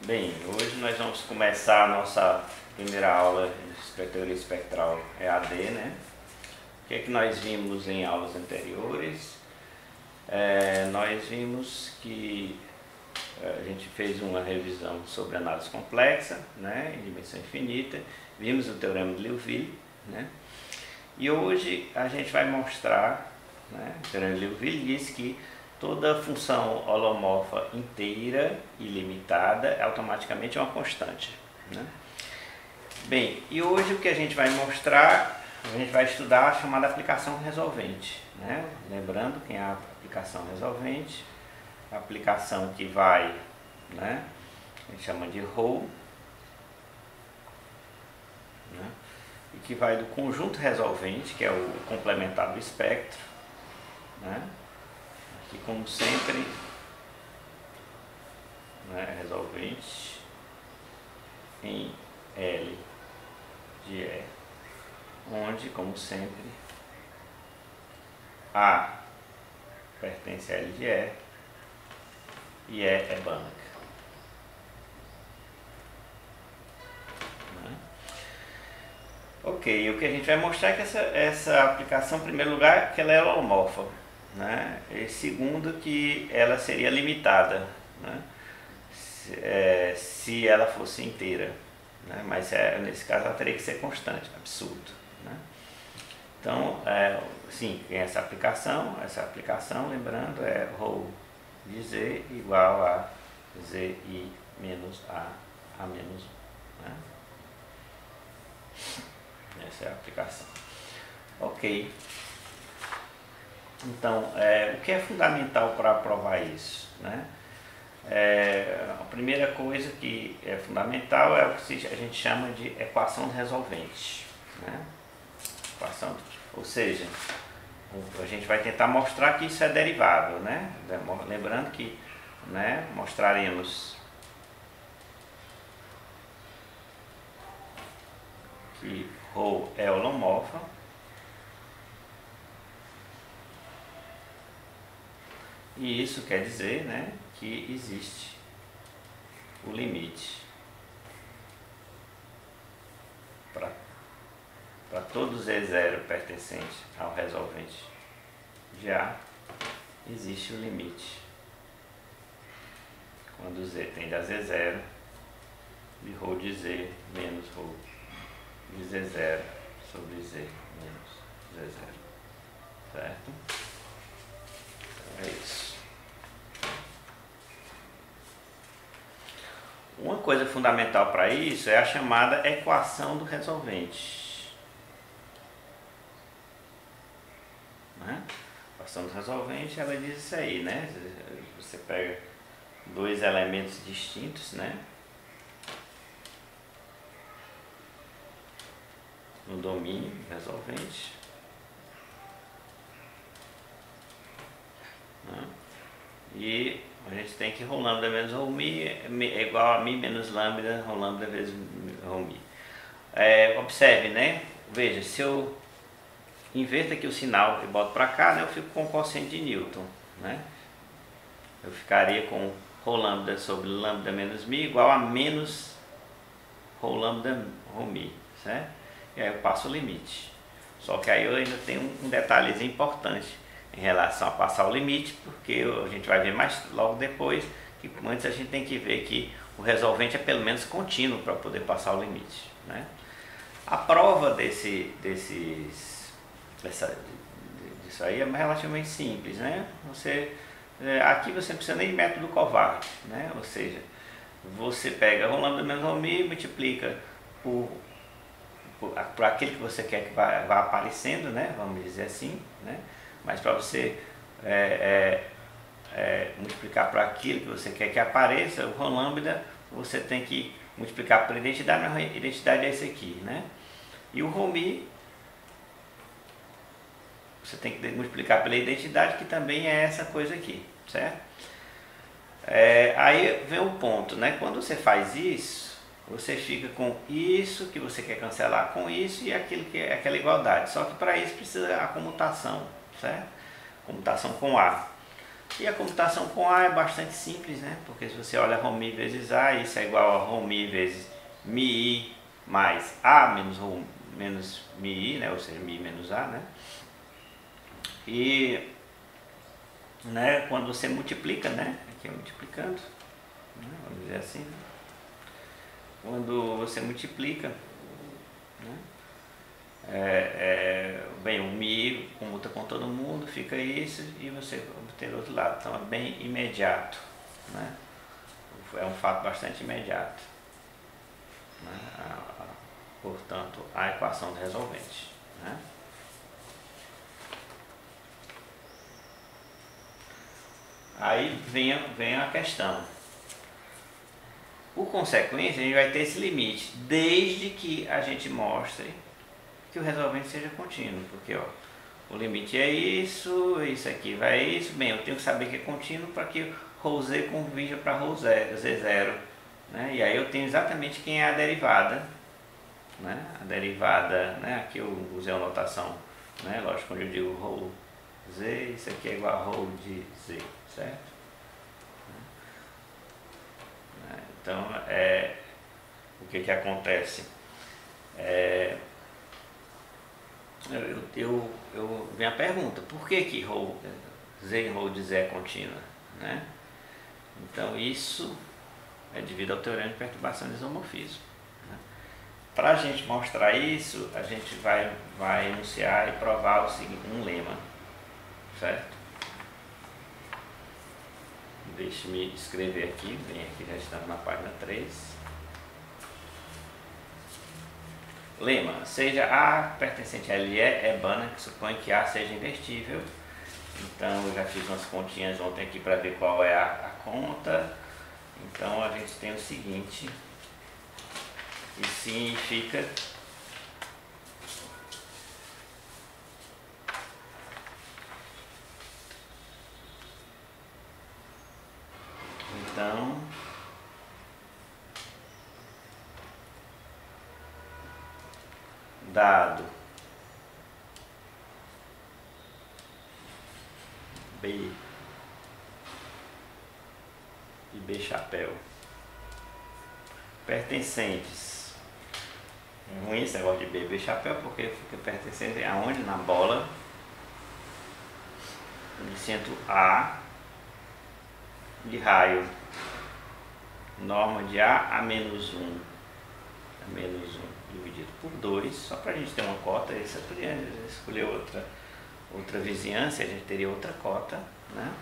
Bem, hoje nós vamos começar a nossa primeira aula de teoria espectral EAD, né? O que é que nós vimos em aulas anteriores? Nós vimos que a gente fez uma revisão sobre análise complexa, né, em dimensão infinita, vimos o teorema de Liouville, né? E hoje a gente vai mostrar, né, o teorema de Liouville diz que toda função holomorfa inteira e limitada é automaticamente uma constante, né? Bem, e hoje o que a gente vai mostrar, a gente vai estudar a chamada aplicação resolvente, né? Lembrando quem é a aplicação resolvente, a aplicação que vai, né, a gente chama de Rolle, né, e que vai do conjunto resolvente, que é o complementar do espectro, né, que como sempre, né, resolvente em L de E, onde, como sempre, A pertence a L de E e E é Banach. Ok, o que a gente vai mostrar é que essa aplicação, em primeiro lugar, que ela é holomorfa, né? E segundo, que ela seria limitada, né, se ela fosse inteira, né? Mas nesse caso ela teria que ser constante, absurdo, né? Então, sim, tem essa aplicação, lembrando, é Rho de Z igual a ZI menos A menos 1, né? Essa é a aplicação. Ok. Então, o que é fundamental para provar isso, né? A primeira coisa que é fundamental é o que a gente chama de equação resolvente, né? Ou seja, a gente vai tentar mostrar que isso é derivável, né? Lembrando que, né, mostraremos que Rho é holomorfa e isso quer dizer, né, que existe o limite para todo Z0 pertencente ao resolvente de A, existe o limite quando Z tende a Z0 de Rho de Z menos Rho de Z0 sobre Z menos Z0, certo? Então é isso. Uma coisa fundamental para isso é a chamada equação do resolvente, né? A equação do resolvente, ela diz isso aí, né? Você pega dois elementos distintos, né, no domínio resolvente, né? E a gente tem que Rho lambda menos Rho mi é igual a mi menos lambda Rho lambda vezes Rho mi. Observe, né? Veja, se eu inverto aqui o sinal e boto para cá, né, eu fico com o quociente de Newton, né? Eu ficaria com Rho lambda sobre lambda menos mi igual a menos Rho lambda Rho mi, certo? E aí eu passo o limite. Só que aí eu ainda tenho um detalhezinho importante em relação a passar o limite, porque a gente vai ver mais logo depois que antes a gente tem que ver que o resolvente é pelo menos contínuo para poder passar o limite, né? A prova disso aí é relativamente simples, né? Aqui você não precisa nem de método Kovács, né? Ou seja, você pega Rho lambda menos Rho mi e multiplica por aquele que você quer que vá aparecendo, né? Vamos dizer assim, né? Mas para você multiplicar por aquilo que você quer que apareça, o Rho lambda você tem que multiplicar por identidade, mas a identidade é esse aqui, né? E o Rho mi você tem que multiplicar pela identidade, que também é essa coisa aqui, certo? Aí vem o ponto, né? Quando você faz isso, você fica com isso que você quer cancelar com isso e aquilo que é aquela igualdade. Só que para isso precisa a comutação, certo? Comutação com A. E a computação com A é bastante simples, né? Porque se você olha ρ vezes A, isso é igual a ρ vezes μi mais A menos ρ menos μi, né? Ou seja, μi menos A, né? E, né, quando você multiplica, né? Aqui é multiplicando, né? Vamos dizer assim, né? Quando você multiplica, né? Bem, o mi comuta com todo mundo, fica isso e você obter do outro lado. Então é bem imediato, né? É um fato bastante imediato, né? Portanto, a equação de resolvente, né? Aí vem a questão. Por consequência, a gente vai ter esse limite, desde que a gente mostre que o resolvente seja contínuo, porque ó, o limite é isso, isso aqui vai isso, bem, eu tenho que saber que é contínuo para que ρz convirja para z0, né? E aí eu tenho exatamente quem é a derivada, né? A derivada, né? Aqui eu usei a notação, né? Lógico, quando eu digo ρz, isso aqui é igual a ρ de z, certo? Então, o que acontece? Vem a pergunta, por que z em ρ de z é contínua, né? Então isso é devido ao teorema de perturbação de isomorfismo, né? Para a gente mostrar isso, a gente vai enunciar e provar o seguinte, um lema, certo? Deixe-me escrever aqui, bem, aqui já estamos na página 3. Lema, seja A pertencente a LE, Ebana, que supõe que A seja invertível. Então eu já fiz umas continhas ontem aqui para ver qual é a conta. Então a gente tem o seguinte, isso significa então dado B e B chapéu pertencentes, é ruim esse negócio de B e B chapéu porque fica pertencente aonde? Na bola de centro A de raio, norma de A menos 1, a menos 1 dividido por 2, só para a gente ter uma cota. Isso eu podia escolher outra vizinhança, a gente teria outra cota, né?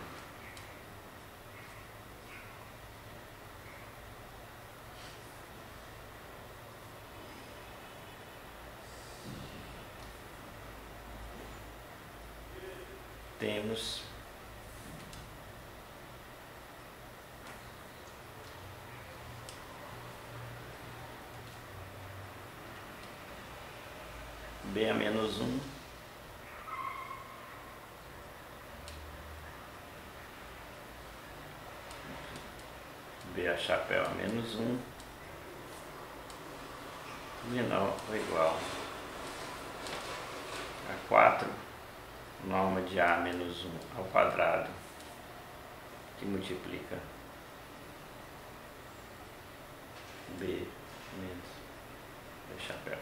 Temos B a menos 1 B a chapéu a menos 1 menor ou igual a 4 norma de A menos 1 ao quadrado, que multiplica B menos B chapéu.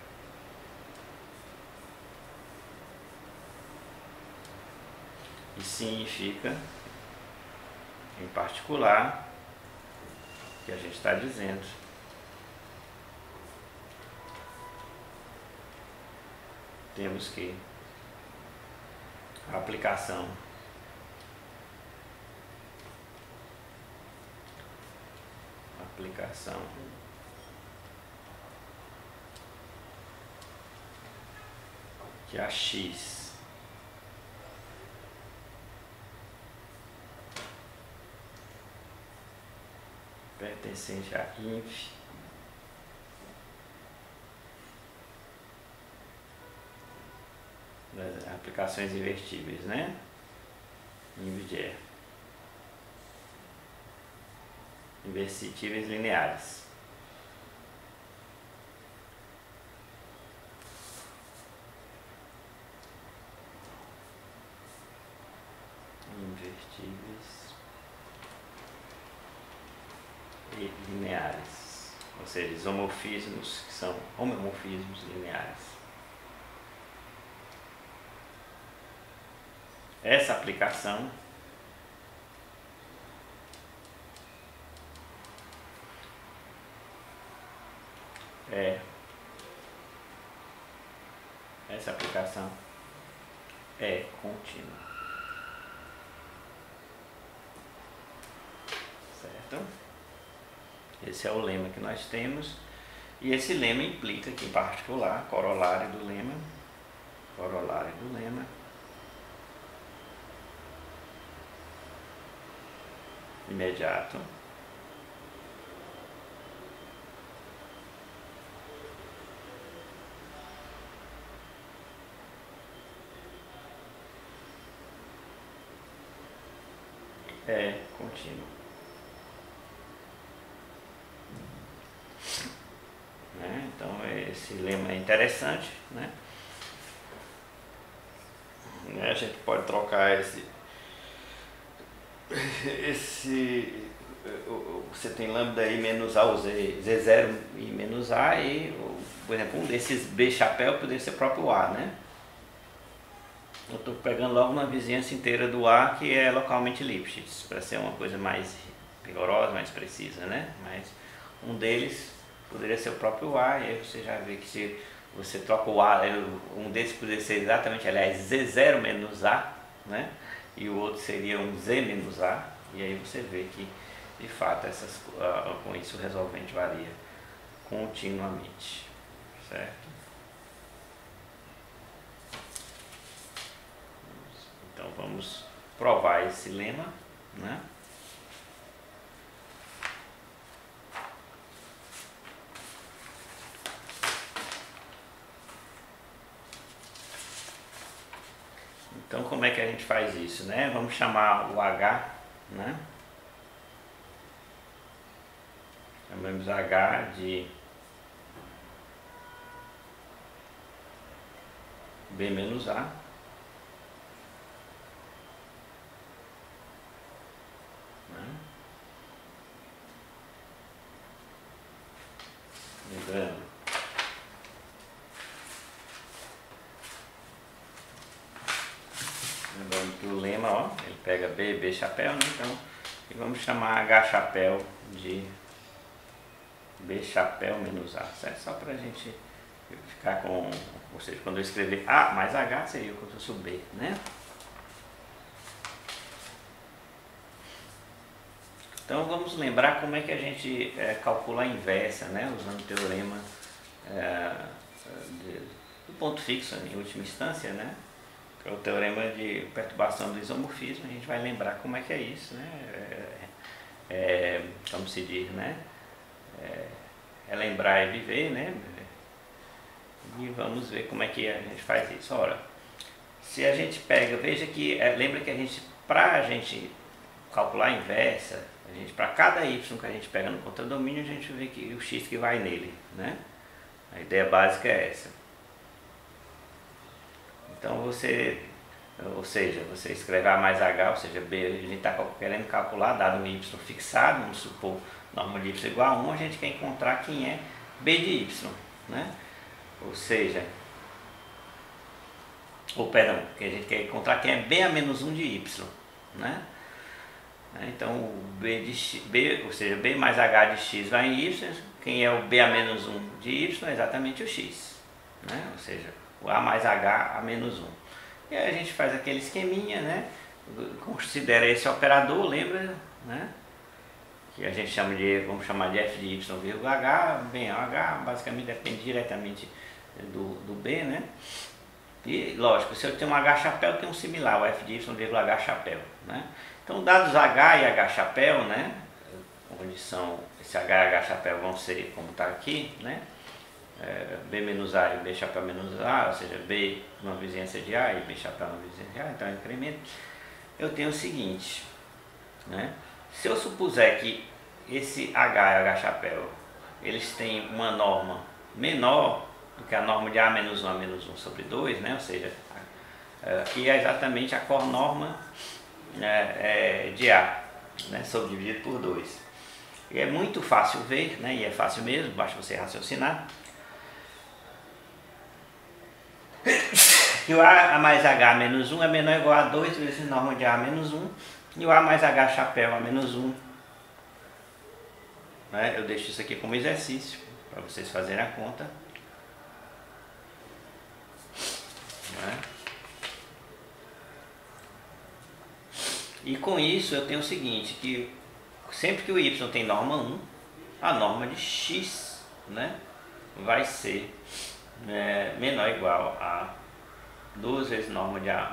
E significa, em particular, que a gente está dizendo temos que a aplicação que a X pertencente a inf das aplicações invertíveis, né? Inv invertíveis lineares. invertíveis e lineares, ou seja, isomorfismos que são homeomorfismos lineares. Essa aplicação é contínua, certo? Esse é o lema que nós temos, e esse lema implica que, em particular, corolário do lema, imediato, é contínuo, né? Então esse lema é interessante, né? A gente pode trocar você tem lambda i menos a, o z0 e menos a, e, por exemplo, um desses B chapéu poderia ser o próprio A, né? Eu estou pegando logo uma vizinhança inteira do A que é localmente Lipschitz, para ser uma coisa mais rigorosa, mais precisa, né? Mas um deles poderia ser o próprio A, e aí você já vê que se você troca o A, um desses poderia ser exatamente, aliás, Z0 menos A, né? E o outro seria um Z menos A, e aí você vê que, de fato, com isso o resolvente varia continuamente, certo? Então vamos provar esse lema, né? Então como é que a gente faz isso, né? Vamos chamar o H, né? Chamamos H de B menos A. Lembrando, que o lema, ó, ele pega B chapéu, né? Então, e vamos chamar H chapéu de B chapéu menos A, certo? Só para a gente ficar com, ou seja, quando eu escrever A mais H seria como se fosse o B, né? Então vamos lembrar como é que a gente calcula a inversa, né? Usando o teorema do ponto fixo em última instância, né? Que é o teorema de perturbação do isomorfismo. A gente vai lembrar como é que é isso, né? Como se diz, né? Lembrar é viver, né? E vamos ver como é que a gente faz isso. Ora, se a gente pega, veja que, lembra que para a gente calcular a inversa, para cada y que a gente pega no contradomínio, a gente vê que o x que vai nele, né? A ideia básica é essa. Então você escreve A mais H, ou seja, B, a gente está querendo calcular, dado um y fixado, vamos supor, norma de y igual a 1, a gente quer encontrar quem é B de y, né? Ou seja, que a gente quer encontrar quem é B a menos 1 de y, né? Então o ou seja, B mais H de x vai em y, quem é o B a menos 1 de y é exatamente o x, né? Ou seja, o A mais H a menos 1. E aí a gente faz aquele esqueminha, né? Considera esse operador, lembra, né? Que a gente vamos chamar de f de y vírgula h, bem, o h basicamente depende diretamente do b, né? E lógico, se eu tenho um h chapéu, tem um similar, o f de y vírgula h chapéu, né? Então dados h e h chapéu, né? Onde esse h e h chapéu vão ser como está aqui, né? B menos A e B chapéu menos A, ou seja, B numa vizinhança de A e B chapéu numa vizinhança de A, então é incremento. Eu tenho o seguinte, né? Se eu supuser que esse H e H chapéu, eles têm uma norma menor do que a norma de A menos 1 a menos 1 sobre 2, né? Ou seja, aqui é exatamente a cornorma de A, né, subdividido por 2. E é muito fácil ver, né, e é fácil mesmo, basta você raciocinar, que o A mais H menos 1 é menor ou igual a 2 vezes norma de A menos 1, e o A mais H chapéu A menos 1. Né? Eu deixo isso aqui como exercício, para vocês fazerem a conta. Né? E com isso eu tenho o seguinte, que sempre que o Y tem norma 1, a norma de X, né, vai ser menor ou igual a 2 vezes norma de A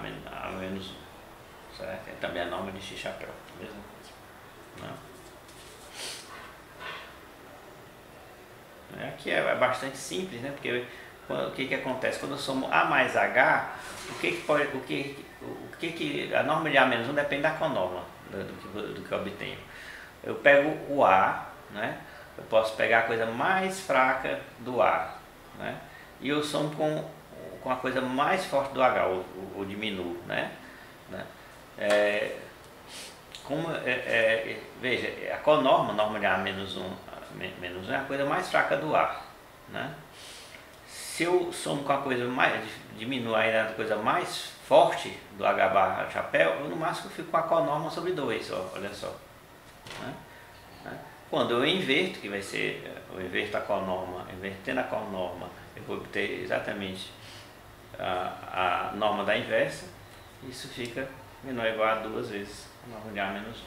menos 1, certo? É também a norma de X chapéu, mesma coisa. Né? Aqui é bastante simples, né? Porque o que acontece? Quando eu somo A mais H, a norma de A menos 1 depende da conorma do que eu obtenho. Eu pego o A, né? Eu posso pegar a coisa mais fraca do A, né? E eu somo com a coisa mais forte do H, ou diminuo, né? Veja, a conorma, norma de A menos 1 é a coisa mais fraca do A, né? Se eu somo com a coisa mais, diminuo ainda a coisa mais forte do H barra chapéu, eu no máximo fico com a conorma sobre 2, olha só. Né? Quando eu inverto, que vai ser, eu inverto a conorma, invertendo a conorma, eu vou obter exatamente a norma da inversa, isso fica menor ou igual a 2 vezes a norma de A menos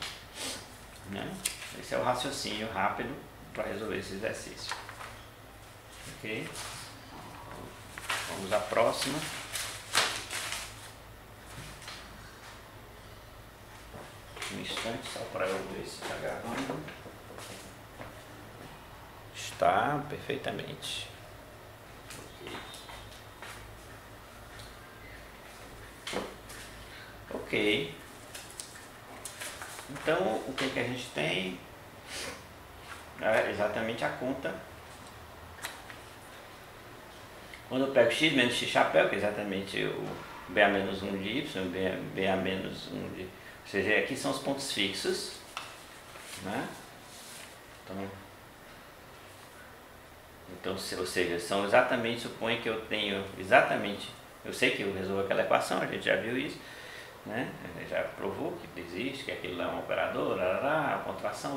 1. Né? Esse é o raciocínio rápido para resolver esse exercício. Ok? Vamos à próxima. Um instante só para eu ver se está gravando. Está perfeitamente. Ok. Então, o que a gente tem é exatamente a conta. Quando eu pego x menos x chapéu, que é exatamente o BA menos 1 de y, BA menos 1 de... Ou seja, aqui são os pontos fixos. Né? Então, ou seja, são exatamente, suponho que eu tenho exatamente... Eu sei que eu resolvo aquela equação, a gente já viu isso. Né? Já provou que existe, que aquilo lá é um operador, a contração,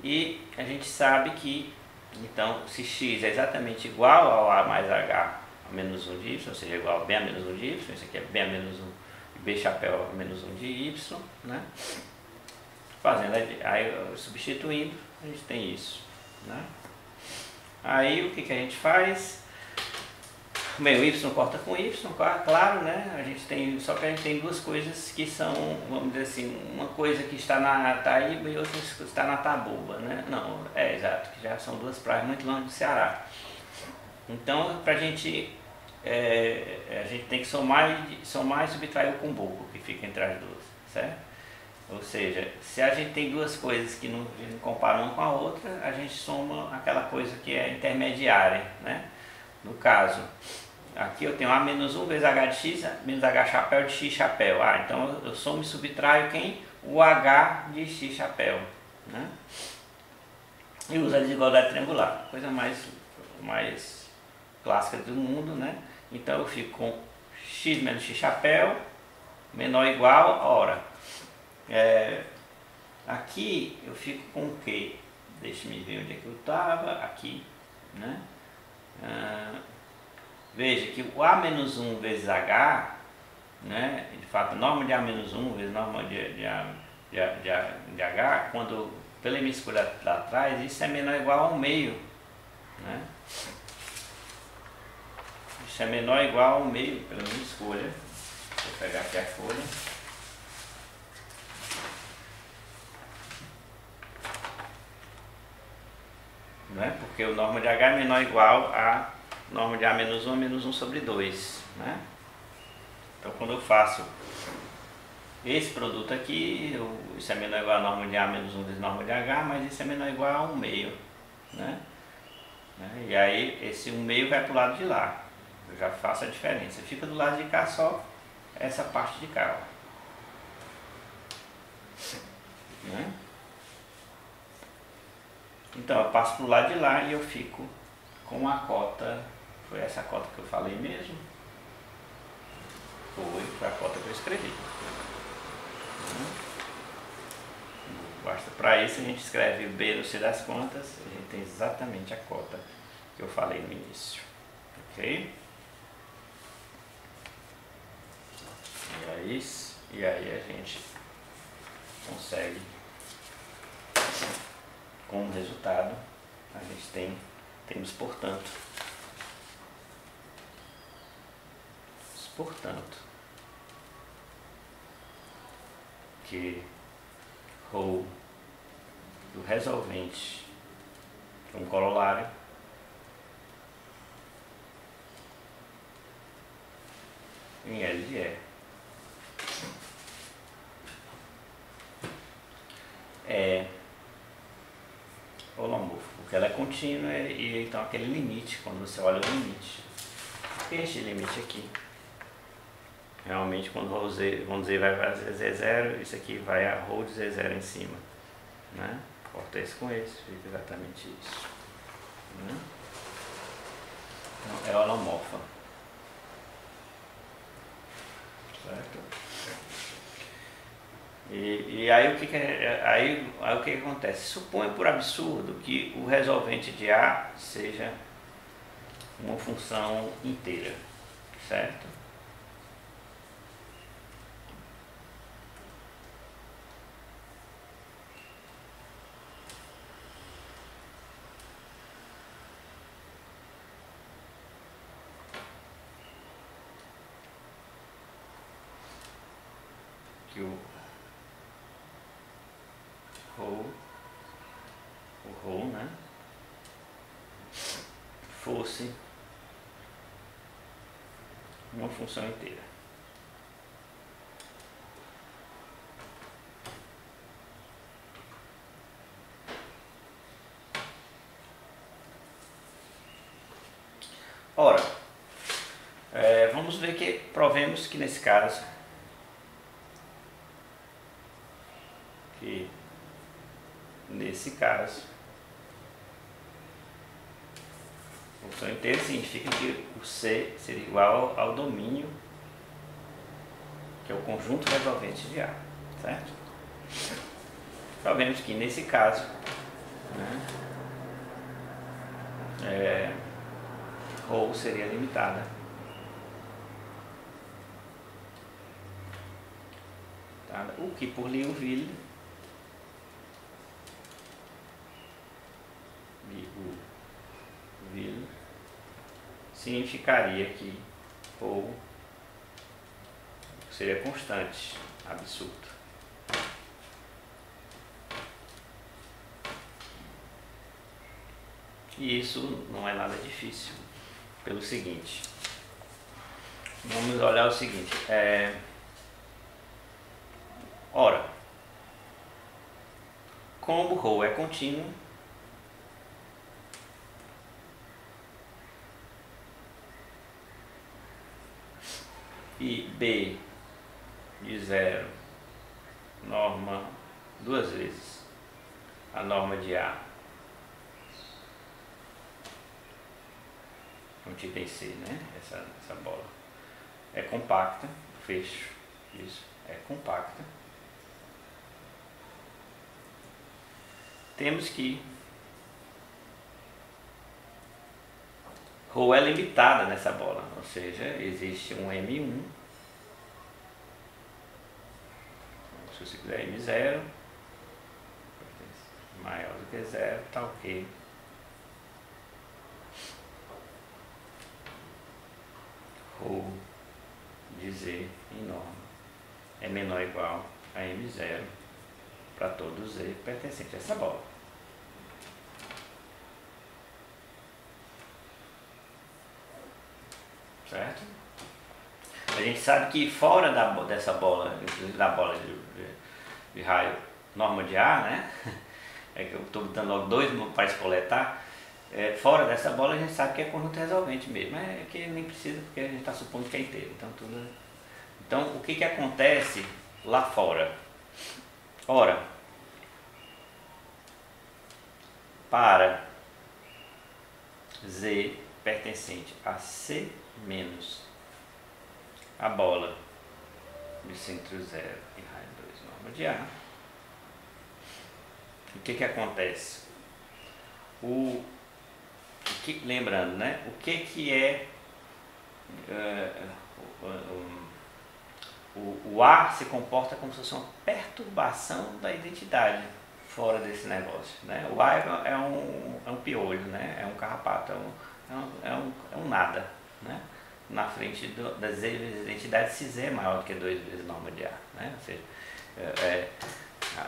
e a gente sabe que, então, se x é exatamente igual ao A mais H a menos 1 de y, ou seja, igual a B a menos 1 de y, isso aqui é B a menos 1 e B chapéu a menos 1 de y, né? Fazendo, aí substituindo, a gente tem isso. Né? Aí o que a gente faz? Bem, o y corta com y, claro, né? A gente tem, só que a gente tem duas coisas que são, vamos dizer assim, uma coisa que está na Taíba e outra que está na Taboba, né? Não, exato, que já são duas praias muito longe do Ceará. Então, para a gente tem que somar e subtrair o cumbuco que fica entre as duas, certo? Ou seja, se a gente tem duas coisas que não comparam uma com a outra, a gente soma aquela coisa que é intermediária, né? No caso, aqui eu tenho A menos 1 vezes H de X menos H chapéu de X chapéu. Então eu somo e subtraio quem? O H de X chapéu. Né? E uso a desigualdade triangular, coisa mais clássica do mundo, né? Então eu fico com X menos X chapéu menor ou igual, ora. Aqui eu fico com o quê? Deixa-me ver onde é que eu estava. Aqui, né? Veja que o A menos 1 vezes H, né, de fato, norma de A menos 1 vezes norma de H, quando pela minha escolha lá atrás, isso é menor ou igual a 1/2. Né? Isso é menor ou igual a 1/2 pela minha escolha. Vou pegar aqui a folha. Né? Porque o norma de H é menor ou igual a norma de A menos 1 a menos 1 sobre 2. Né? Então, quando eu faço esse produto aqui, isso é menor ou igual a norma de A menos 1 vezes norma de H, mas isso é menor ou igual a 1/2. Né? E aí, esse 1/2 vai para o lado de lá. Eu já faço a diferença. Fica do lado de cá só essa parte de cá. Ó. né? Então eu passo para o lado de lá e eu fico com a cota. Foi essa cota que eu falei mesmo? Foi a cota que eu escrevi. Basta para isso a gente escreve B no C das contas, a gente tem exatamente a cota que eu falei no início. Ok? E aí a gente consegue, como resultado, a gente temos portanto, que ρ do resolvente com corolário em L de E é holomorfo, porque ela é contínua e então aquele limite, quando você olha o limite, este limite aqui, realmente quando ρ z, vamos dizer, vai para Z0, isso aqui vai a ρ de Z0 em cima, né? Corta esse com esse, fica exatamente isso, né? Então é holomorfa, certo? E aí o que acontece? Suponha por absurdo que o resolvente de A seja uma função inteira, certo? Que o ρ, né, fosse uma função inteira. Ora, vamos ver que provemos que nesse caso função inteira significa que o C seria igual ao domínio, que é o conjunto resolvente de A, certo? Sabemos que nesse caso, né, ρ seria limitada o que por Liouville significaria que ρ seria constante absoluta. E isso não é nada difícil, pelo seguinte, vamos olhar o seguinte, ora, como ρ é contínuo, e B de 0 norma duas vezes a norma de A contida em C, né? Essa bola é compacta, fecho, isso, é compacta. Temos que ρ é limitada nessa bola, ou seja, existe um M1, se você quiser M0, maior do que 0, tá ok. ρ de Z em norma é menor ou igual a M0 para todo Z pertencente a essa bola. Certo? A gente sabe que fora dessa bola, inclusive da bola de raio norma de A, né? É que eu estou botando logo dois para espoletar. Fora dessa bola a gente sabe que é conjunto resolvente mesmo. É que nem precisa porque a gente está supondo que é inteiro. Então o que acontece lá fora? Ora, para Z pertencente a C menos a bola de centro 0 e raio 2 norma de A, o que acontece? Lembrando, né? O que é o A se comporta como se fosse uma perturbação da identidade fora desse negócio, né? O A é um piolho, né? É um carrapato, é um nada, né? Na frente das Z vezes identidade, se Z é maior do que 2 vezes norma de A, né? Ou seja,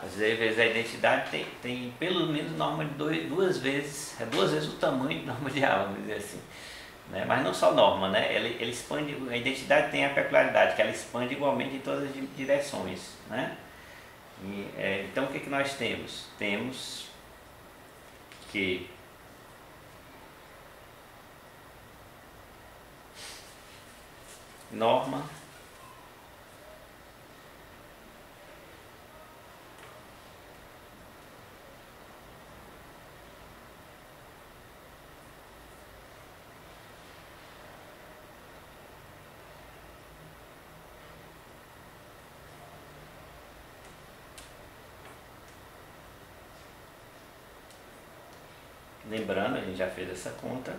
Z vezes a identidade tem pelo menos norma de 2 vezes, é 2 vezes o tamanho de norma de A, vamos dizer assim. Né? Mas não só norma, né? Ele expande, a identidade tem a peculiaridade que ela expande igualmente em todas as direções, né? Então o que nós temos? Temos que norma lembrando, a gente já fez essa conta.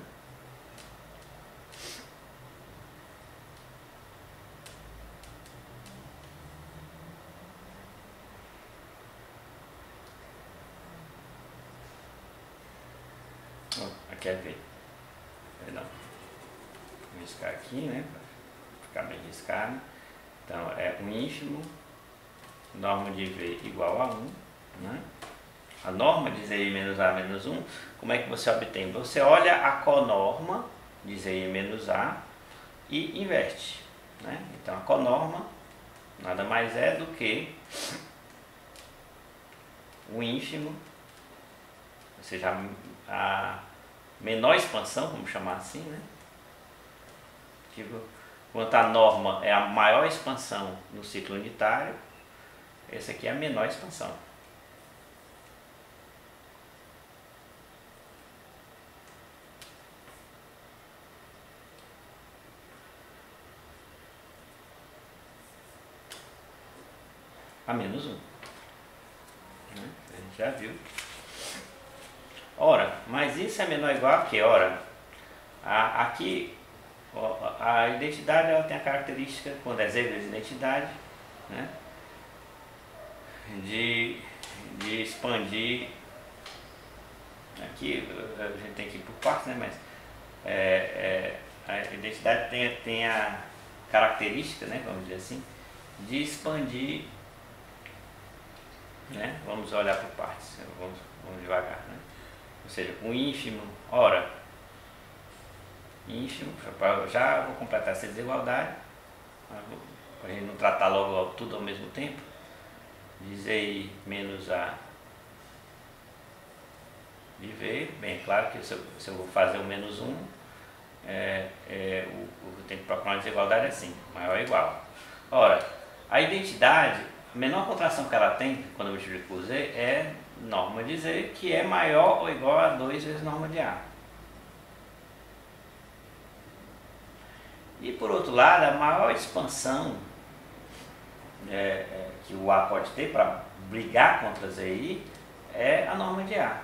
Quer ver? Perdão. Vou riscar aqui, né? Para ficar bem riscado. Então, é um ínfimo, norma de V igual a 1, né? A norma de ZI menos A menos 1, como é que você obtém? Você olha a conorma de ZI menos A e inverte, né? Então, a conorma nada mais é do que o ínfimo, ou seja, a menor expansão, vamos chamar assim, né? Tipo, quanto a norma é a maior expansão no ciclo unitário, essa aqui é a menor expansão. A menos 1. Né? A gente já viu. Ora, mas isso é menor ou igual a quê? Ora, aqui a identidade ela tem a característica, quando é Z vezes identidade, né? de expandir. Aqui a gente tem que ir por partes, né? Mas a identidade tem a característica, né? Vamos dizer assim, de expandir, né? Vamos olhar por partes, vamos devagar, né? Ou seja, o ínfimo, ora, ínfimo, já vou completar essa desigualdade, para a gente não tratar logo tudo ao mesmo tempo, dizer aí menos A de V, bem claro que se eu vou fazer o menos 1, o que eu tenho que procurar uma desigualdade é assim, maior ou igual. Ora, a identidade, a menor contração que ela tem, quando eu multiplico por Z, é norma de Z, que é maior ou igual a 2 vezes norma de A. E por outro lado, a maior expansão que o A pode ter para brigar contra ZI é a norma de A.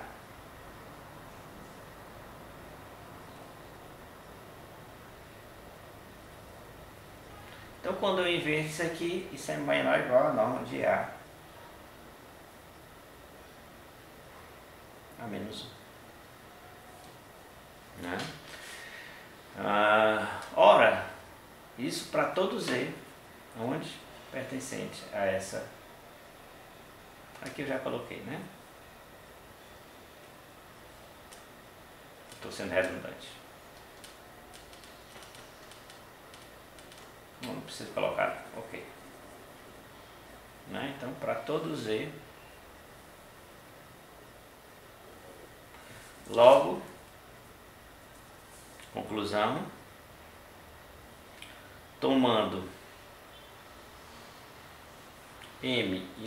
Então, quando eu inverto isso aqui, isso é menor ou igual a norma de A menos 1. Né? Ora, isso para todo Z, onde pertencente a essa. Aqui eu já coloquei, né? Estou sendo redundante. Não preciso colocar, ok. Né? Então, para todo Z, logo, conclusão, tomando M